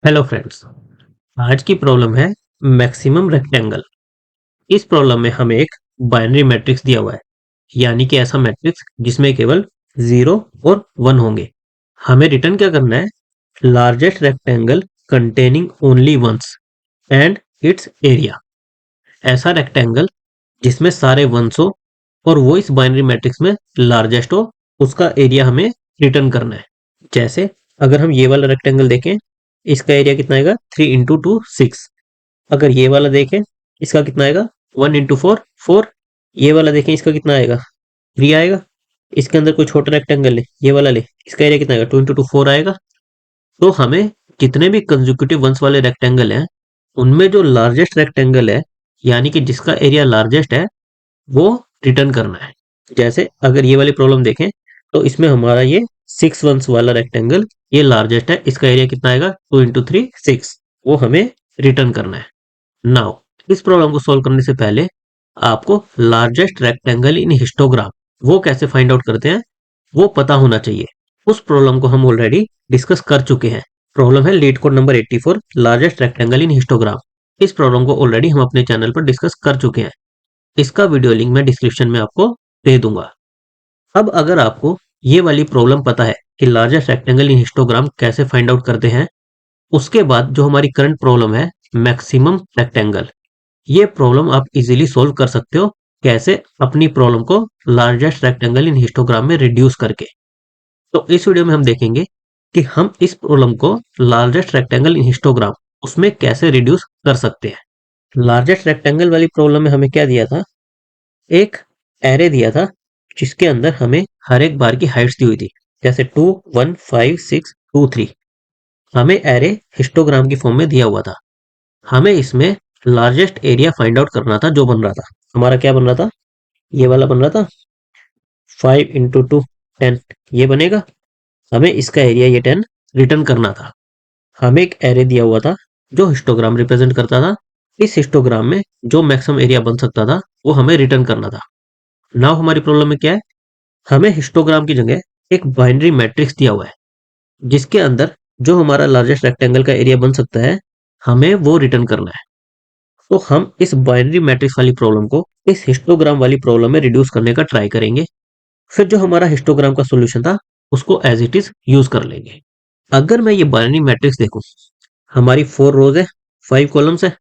Hello friends. आज की problem है मैक्सिमम रेक्टेंगल। इस प्रॉब्लम में हमें एक बाइनरी मैट्रिक्स दिया हुआ है, यानी कि ऐसा मैट्रिक्स जिसमें केवल 0 और 1 होंगे। हमें रिटर्न क्या करना है? Largest rectangle containing only ones and its area. ऐसा रेक्टेंगल जिसमें सारे वंस हो और वो इस बाइनरी मैट्रिक्स में लार्जेस्ट हो, उसका एरिया हमें रिटर्न करना है। जैसे अगर हम ये वाला रेक्टेंगल देखें, इसका एरिया कितना आएगा? 3 × 2 6। अगर ये वाला देखें, इसका कितना आएगा? 1 × 4 4। ये वाला देखें, इसका कितना आएगा? 3 आएगा। इसके अंदर कोई छोटा रेक्टेंगल ले, ये वाला ले, इसका एरिया कितना आएगा? 2 × 2 4 आएगा। तो हमें जितने भी कंसेक्यूटिव वंस वाले रेक्टेंगल हैं, उनमें जो लार्जेस्ट रेक्टेंगल है, यानी कि जिसका एरिया लार्जेस्ट है, वो रिटर्न करना है। जैसे अगर ये वाली प्रॉब्लम देखें, तो इसमें हमारा ये 6 वंस वाला रेक्टेंगल ये लार्जेस्ट है। इसका एरिया कितना आएगा? 2 × 3 6। वो हमें रिटर्न करना है। नाउ इस प्रॉब्लम को सॉल्व करने से पहले आपको लार्जेस्ट रेक्टेंगल इन हिस्टोग्राम वो कैसे फाइंड आउट करते हैं, वो पता होना चाहिए। उस प्रॉब्लम को हम ऑलरेडी डिस्कस कर चुके हैं। प्रॉब्लम है leet code number 84, largest rectangle इन हिस्टोग्राम। इस प्रॉब्लम को ऑलरेडी हम अपने चैनल पर डिस्कस कर चुके हैं। इसका वीडियो लिंक मैं डिस्क्रिप्शन में आपको दे दूंगा। अब अगर आपको ये वाली प्रॉब्लम पता है कि लार्जेस्ट रेक्टेंगल इन हिस्टोग्राम कैसे फाइंड आउट करते हैं, उसके बाद जो हमारी करंट प्रॉब्लम है मैक्सिमम रेक्टेंगल, ये प्रॉब्लम आप इजीली सोल्व कर सकते हो। कैसे? अपनी प्रॉब्लम को लार्जेस्ट रेक्टेंगल इन हिस्टोग्राम में रिड्यूस करके। तो इस वीडियो में हम देखेंगे कि हम इस प्रॉब्लम को लार्जेस्ट रेक्टेंगल इन हिस्टोग्राम उसमें कैसे रिड्यूस कर सकते हैं। लार्जेस्ट रेक्टेंगल वाली प्रॉब्लम में हमें क्या दिया था? एक एरे दिया था जिसके अंदर हमें हर एक बार की हाइट्स दी हुई थी, जैसे 2 1 5 6 2 3। हमें एरे हिस्टोग्राम की फॉर्म में दिया हुआ था। हमें इसमें लार्जेस्ट एरिया फाइंड आउट करना था। जो बन रहा था हमारा, क्या बन रहा था? ये वाला बन रहा था 5 × 2 10, ये बनेगा। हमें इसका एरिया ये 10 रिटर्न करना था। हमें एक एरे दिया हुआ था जो हिस्टोग्राम रिप्रेजेंट करता था। इस हिस्टोग्राम में जो मैक्सिमम एरिया बन सकता था वो हमें रिटर्न करना था। नाउ हमारी प्रॉब्लम में क्या है? हमें हिस्टोग्राम की जगह एक बाइनरी मैट्रिक्स दिया हुआ है जिसके अंदर जो हमारा लार्जेस्ट रेक्टेंगल का एरिया बन सकता है, हमें वो रिटर्न करना है। तो हम इस बाइनरी मैट्रिक्स वाली प्रॉब्लम को इस हिस्टोग्राम वाली प्रॉब्लम में रिड्यूस करने का ट्राई करेंगे। फिर जो हमारा हिस्टोग्राम का सॉल्यूशन था उसको एज इट इज यूज कर लेंगे। अगर मैं ये बाइनरी मैट्रिक्स देखूं, हमारी 4 रोज है, 5 कॉलम्स है।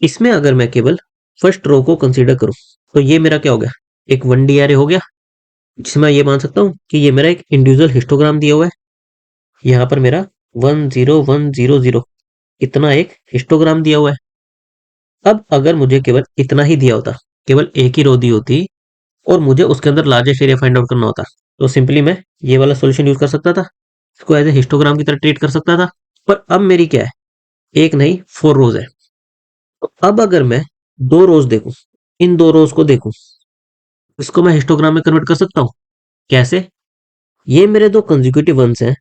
इसमें अगर मैं केवल फर्स्ट रो को कंसीडर करूं, तो ये मेरा क्या हो गया? एक 1D एरे हो गया, जिसमें मैं ये मान सकता हूँ कि ये मेरा एक इंडिविजुअल हिस्टोग्राम दिया हुआ है। यहाँ पर मेरा 1 0 1 0 0 इतना एक हिस्टोग्राम दिया हुआ है। अब अगर मुझे केवल इतना ही दिया होता, केवल एक ही रो दी होती और मुझे उसके अंदर लार्जेस्ट एरिया फाइंड आउट करना होता, तो सिंपली मैं ये वाला सॉल्यूशन यूज कर सकता था। इसको एज ए हिस्टोग्राम की तरह ट्रीट कर सकता था। पर अब मेरी क्या है? एक नहीं, 4 रोज है। तो अब अगर मैं 2 रोज देखूं, इन 2 रोज को देखूं, इसको मैं हिस्टोग्राम में कन्वर्ट कर सकता हूँ। कैसे? ये मेरे दो कंसेक्यूटिव वंस हैं,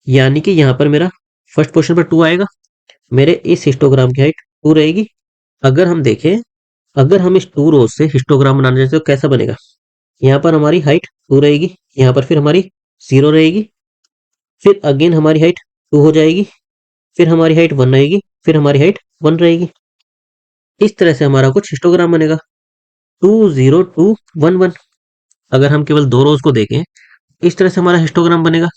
यानी कि यहाँ पर मेरा फर्स्ट पोर्शन पर 2 आएगा। मेरे इस हिस्टोग्राम की हाइट 2 रहेगी। अगर हम देखें, अगर हम इस 2 रोज से हिस्टोग्राम बनाना चाहते तो कैसा बनेगा? यहाँ पर हमारी हाइट 2 रहेगी, यहाँ पर फिर हमारी 0 रहेगी, फिर अगेन हमारी हाइट 2 हो जाएगी, फिर हमारी हाइट 1 रहेगी, फिर हमारी हाइट 1 रहेगी। इस तरह से हमारा कुछ हिस्टोग्राम बनेगा। 2 0 2 1 1। अगर हम केवल 2 रोज को देखें, इस तरह से हमारा हिस्टोग्राम बनेगा।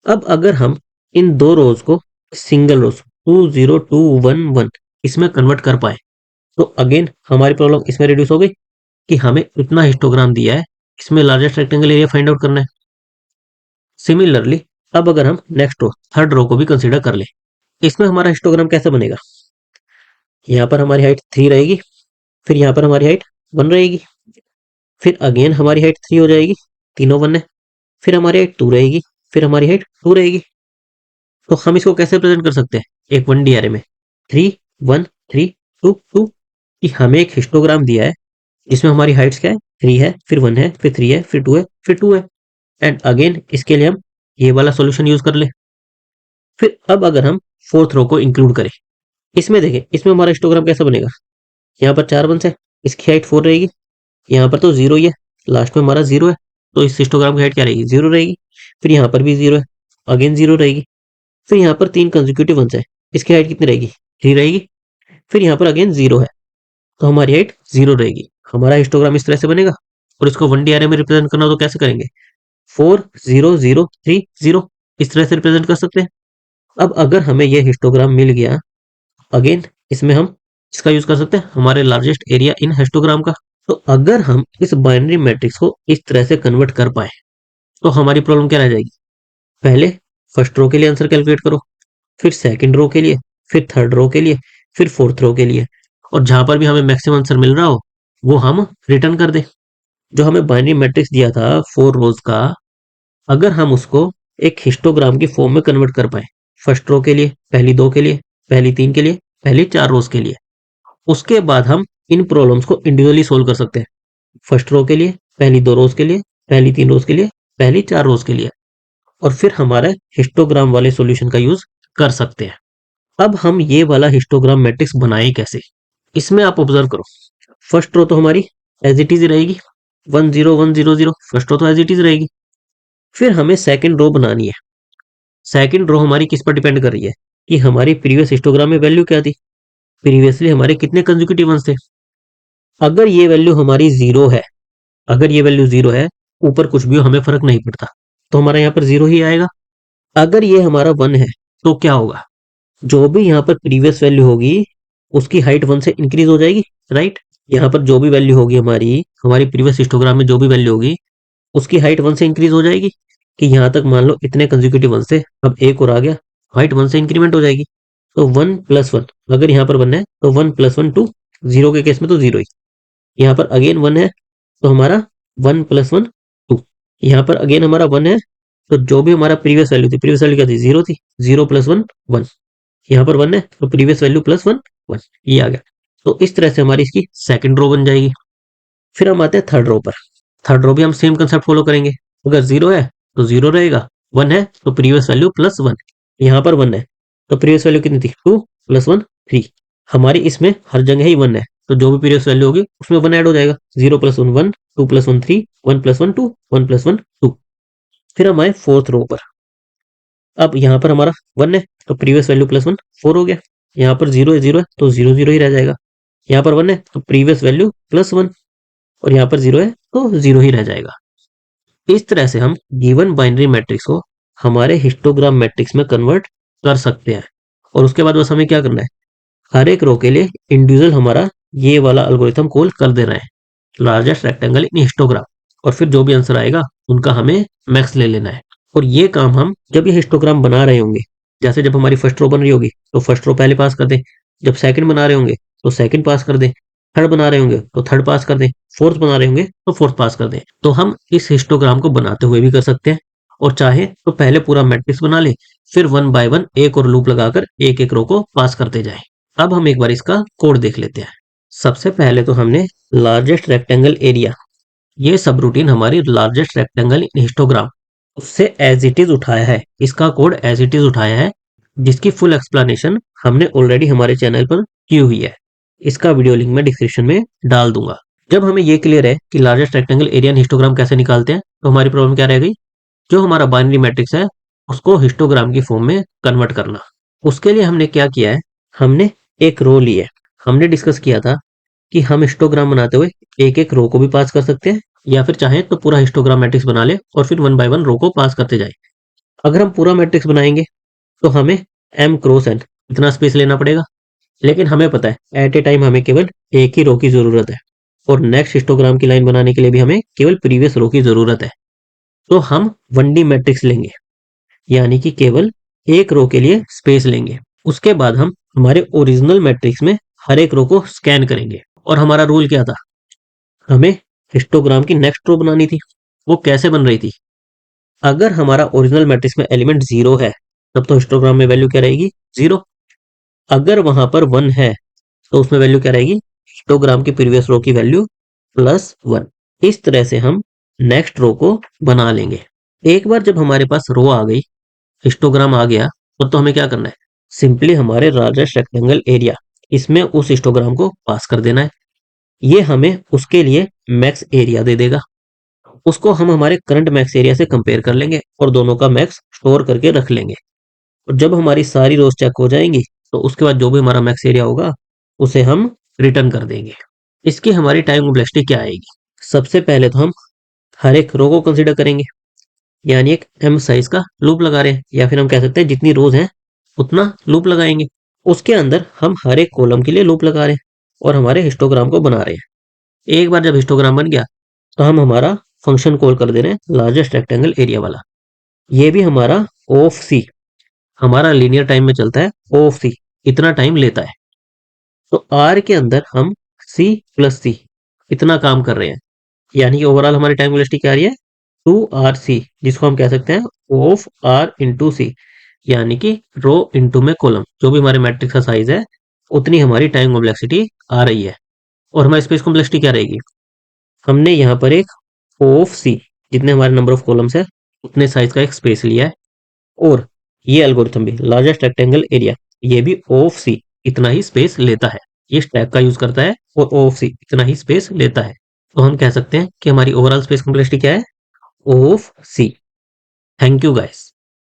अब अगर हम इन 2 रोज को सिंगल रोज 2 0 2 1 1 इसमें कन्वर्ट कर पाए, तो अगेन हमारी प्रॉब्लम इसमें रिड्यूस हो गई कि हमें इतना हिस्टोग्राम दिया है, इसमें largest rectangle area find out करना है। सिमिलरली अब अगर हम नेक्स्ट रो, थर्ड रो को भी कंसीडर कर ले, इसमें हमारा हिस्टोग्राम कैसा बनेगा? यहाँ पर हमारी हाइट 3 रहेगी, फिर यहाँ पर हमारी हाइट 1 रहेगी, फिर अगेन हमारी हाइट 3 हो जाएगी, तीनों 1 है, फिर हमारी हाइट 2 रहेगी, फिर हमारी हाइट 2 रहेगी। तो हम इसको कैसे प्रेजेंट कर सकते हैं एक 1D एरे में? 3 1 3 2 2। कि हमें एक हिस्टोग्राम दिया है जिसमें हमारी हाइट्स क्या है? 3 है, फिर 1 है, फिर 3 है, फिर 2 है, फिर 2 है। एंड अगेन इसके लिए हम ये वाला सॉल्यूशन यूज कर ले। फिर अब अगर हम फोर्थ रो को इंक्लूड करें, इसमें देखें, इसमें हमारा हिस्टोग्राम कैसा बनेगा? यहाँ पर 4 वंस है, इसकी हाइट 4 रहेगी, यहाँ पर तो 0 ही है, लास्ट में हमारा 0 है, तो इस हिस्टोग्राम की हाइट क्या रहेगी? 0 रहेगी। फिर यहाँ पर भी 0 है, अगेन 0 रहेगी। फिर यहाँ पर 3 कंसेक्यूटिव वंस है, इसकी हाइट कितनी रहेगी? 3 रहेगी। फिर यहाँ पर अगेन 0 है, तो हमारी हाइट 0 रहेगी। हमारा हिस्टोग्राम इस तरह से बनेगा। और इसको 1D एरे में रिप्रेजेंट करना हो तो कैसे करेंगे? 4 0 0 3 0, इस तरह से रिप्रेजेंट कर सकते हैं। अब अगर हमें यह हिस्टोग्राम मिल गया, अगेन इसमें हम इसका यूज कर सकते हैं, हमारे लार्जेस्ट एरिया इन हिस्टोग्राम का। तो अगर हम इस बाइनरी मैट्रिक्स को इस तरह से कन्वर्ट कर पाए तो हमारी प्रॉब्लम क्या रह जाएगी? पहले फर्स्ट रो के लिए आंसर कैलकुलेट करो, फिर सेकंड रो के लिए, फिर थर्ड रो के लिए, फिर फोर्थ रो के लिए, और जहां पर भी हमें मैक्सिमम आंसर मिल रहा हो वो हम रिटर्न कर दें। जो हमें बाइनरी मैट्रिक्स दिया था 4 रोज का, अगर हम उसको एक हिस्टोग्राम की फॉर्म में कन्वर्ट कर पाए, फर्स्ट रो के लिए, पहली 2 के लिए, पहली 3 के लिए, पहली 4 रोज के लिए, उसके बाद हम इन प्रॉब्लम्स को इंडिविजुअली सोल्व कर सकते हैं। फर्स्ट रो के लिए, पहली 2 रोज के लिए, पहली 3 रोज के लिए, पहली 4 रोज के लिए, और फिर हमारे हिस्टोग्राम वाले सॉल्यूशन का यूज कर सकते हैं। अब हम ये वाला हिस्टोग्राम मैट्रिक्स बनाए कैसे? इसमें आप ऑब्जर्व करो, फर्स्ट रो तो हमारी एज इट इज रहेगी, 1 0 1 0 0, फर्स्ट रो तो एज इट इज रहेगी। फिर हमें सेकंड रो बनानी है। सेकंड रो हमारी किस पर डिपेंड कर रही है कि हमारी प्रीवियस हिस्टोग्राम में वैल्यू क्या थी, प्रीवियसली हमारे कितने कंसेक्यूटिव वंस थे। अगर ये वैल्यू हमारी 0 है, अगर ये वैल्यू 0 है, ऊपर कुछ भी हो हमें फर्क नहीं पड़ता, तो हमारा यहाँ पर 0 ही आएगा। अगर ये हमारा 1 है तो क्या होगा? जो भी यहाँ पर प्रीवियस वैल्यू होगी उसकी हाइट 1 से इंक्रीज हो जाएगी, राइट। यहाँ पर जो भी वैल्यू होगी हमारी हमारी प्रीवियस हिस्टोग्राम में जो भी वैल्यू होगी उसकी हाइट 1 से इंक्रीज हो जाएगी। कि यहाँ तक मान लो इतने कंसेक्यूटिव 1 से, अब एक और आ गया, हाइट 1 से इंक्रीमेंट हो जाएगी। तो 1 + 1, अगर यहाँ पर 1 है तो 1 + 1 2, 0 के केस में तो 0 ही। यहाँ पर अगेन 1 है तो हमारा 1 + 1 2, यहाँ पर अगेन हमारा 1 है, तो जो भी हमारा प्रीवियस वैल्यू थी, प्रीवियस वैल्यू क्या थी? 0 थी, 0 + 1 1, यहाँ पर 1 है तो प्रीवियस वैल्यू + 1 1, ये आ गया। तो इस तरह से हमारी इसकी सेकंड रो बन जाएगी। फिर हम आते हैं थर्ड रो पर। थर्ड रो भी हम सेम कंसेप्ट फॉलो करेंगे। अगर 0 है तो 0 रहेगा, 1 है तो प्रीवियस वैल्यू + 1, यहाँ पर 1 है तो प्रीवियस वैल्यू कितनी थी? 2 + 1 3, हमारी इसमें हर जगह ही 1 है, तो जो भी प्रीवियस वैल्यू होगी उसमें 1 ऐड हो जाएगा। 0 + 1 1, 2 + 1 3, 1 + 1 2, 1 + 1 2। फिर हम आए फोर्थ रो पर। अब यहाँ पर हमारा 1 है तो प्रीवियस वैल्यू + 1 4 हो गया। यहाँ पर 0 है, 0 है तो 0 0 ही रह जाएगा। यहाँ पर 1 है तो प्रीवियस वैल्यू + 1, और यहाँ पर 0 है तो 0 ही रह जाएगा। इस तरह से हम गिवन बाइनरी मैट्रिक्स को हमारे हिस्टोग्राम मैट्रिक्स में कन्वर्ट कर सकते हैं। और उसके बाद बस हमें क्या करना है, हर एक रो के लिए इंडिविजुअल हमारा ये वाला एल्गोरिथम कॉल कर देना है, लार्जेस्ट रेक्टेंगल इन हिस्टोग्राम, और फिर जो भी आंसर आएगा उनका हमें मैक्स ले लेना है। और ये काम हम जब ये हिस्टोग्राम बना रहे होंगे, जैसे जब हमारी फर्स्ट रो बन रही होगी तो फर्स्ट रो पहले पास कर दें, जब सेकंड बना रहे होंगे तो सेकंड पास कर दें, थर्ड बना रहे होंगे तो थर्ड पास कर दें, फोर्थ बना रहे होंगे तो फोर्थ पास कर दें। तो हम इस हिस्टोग्राम को बनाते हुए भी कर सकते हैं, और चाहे तो पहले पूरा मैट्रिक्स बना ले, फिर 1 बाय 1 एक और लूप लगाकर एक एक रो को पास करते जाए। अब हम एक बार इसका कोड देख लेते हैं। सबसे पहले तो हमने लार्जेस्ट रेक्टेंगल एरिया, ये सब रूटीन हमारी लार्जेस्ट रेक्टेंगल इन हिस्टोग्राम, उससे एज इट इज उठाया है, इसका कोड एज इट इज उठाया है, जिसकी फुल एक्सप्लेनेशन हमने ऑलरेडी हमारे चैनल पर की हुई है। इसका वीडियो लिंक मैं डिस्क्रिप्शन में डाल दूंगा। जब हमें ये क्लियर है कि largest rectangle area in histogram कैसे निकालते हैं, तो हमारी प्रॉब्लम क्या रह गई? जो हमारा बाइनरी मैट्रिक्स है उसको हिस्टोग्राम की फॉर्म में कन्वर्ट करना। उसके लिए हमने क्या किया है, हमने एक रो ली है। हमने डिस्कस किया था कि हम हिस्टोग्राम बनाते हुए एक एक रो को भी पास कर सकते हैं, या फिर चाहे तो पूरा हिस्टोग्राम मैट्रिक्स बना ले और फिर 1 बाय 1 रो को पास करते जाए। अगर हम पूरा मैट्रिक्स बनाएंगे तो हमें m क्रॉस n इतना स्पेस लेना पड़ेगा, लेकिन हमें पता है एट ए टाइम हमें केवल एक ही रो की जरूरत है, और नेक्स्ट हिस्टोग्राम की लाइन बनाने के लिए भी हमें केवल प्रीवियस रो की जरूरत है। तो हम 1D मैट्रिक्स लेंगे, यानी कि केवल एक रो के लिए स्पेस लेंगे। उसके बाद हम हमारे ओरिजिनल मैट्रिक्स में हर एक रो को स्कैन करेंगे। और हमारा रूल क्या था, हमें हिस्टोग्राम की नेक्स्ट रो बनानी थी। वो कैसे बन रही थी, अगर हमारा ओरिजिनल मैट्रिक्स में एलिमेंट 0 है तब तो हिस्टोग्राम में वैल्यू क्या रहेगी? 0। अगर वहां पर 1 है तो उसमें वैल्यू क्या रहेगी? हिस्टोग्राम की प्रीवियस रो की वैल्यू +1। इस तरह से हम नेक्स्ट रो को बना लेंगे। एक बार जब हमारे पास रो आ गई, हिस्टोग्राम आ गया, तो हमें क्या करना है, सिंपली हमारे लार्जेस्ट रेक्टेंगल एरिया इसमें उस हिस्टोग्राम को पास कर देना है। ये हमें उसके लिए मैक्स एरिया दे देगा। उसको हम हमारे करंट मैक्स एरिया से कंपेयर कर लेंगे और दोनों का मैक्स स्टोर करके रख लेंगे। और जब हमारी सारी रोज चेक हो जाएंगी तो उसके बाद जो भी हमारा मैक्स एरिया होगा उसे हम रिटर्न कर देंगे। इसकी हमारी टाइम कॉम्प्लेक्सिटी क्या आएगी? सबसे पहले तो हम हर एक रो को कंसीडर करेंगे, यानी एक एम साइज का लूप लगा रहे हैं, या फिर हम कह सकते हैं जितनी रोज हैं उतना लूप लगाएंगे। उसके अंदर हम हर एक कॉलम के लिए लूप लगा रहे हैं और हमारे हिस्टोग्राम को बना रहे हैं। एक बार जब हिस्टोग्राम बन गया तो हम हमारा फंक्शन कॉल कर दे रहे हैं लार्जेस्ट रेक्टेंगल एरिया वाला। ये भी हमारा ऑफ सी, हमारा लीनियर टाइम में चलता है, ऑफ सी इतना टाइम लेता है। तो आर के अंदर हम सी प्लस सी इतना काम कर रहे हैं, यानी कि ओवरऑल हमारी टाइम वेलोसिटी क्या आ रही है? 2RC, जिसको हम कह सकते हैं ऑफ आर इंटू सी, यानी कि रो इंटू में कॉलम, जो भी हमारे मैट्रिक्स का साइज है उतनी हमारी टाइम कॉम्प्लेक्सिटी आ रही है। और हमारी स्पेस कॉम्प्लेक्सिटी क्या रहेगी? हमने यहाँ पर एक ऑफ सी, जितने हमारे नंबर ऑफ कॉलम्स है उतने साइज का एक स्पेस लिया है, और ये एल्गोरिथम भी लार्जेस्ट रेक्टेंगल एरिया, ये भी ऑफ सी इतना ही स्पेस लेता है। ये स्टैक का यूज करता है और ऑफ सी इतना ही स्पेस लेता है। तो हम कह सकते हैं कि हमारी ओवरऑल स्पेस कॉम्प्लेक्सिटी क्या है? Of C. Thank you guys.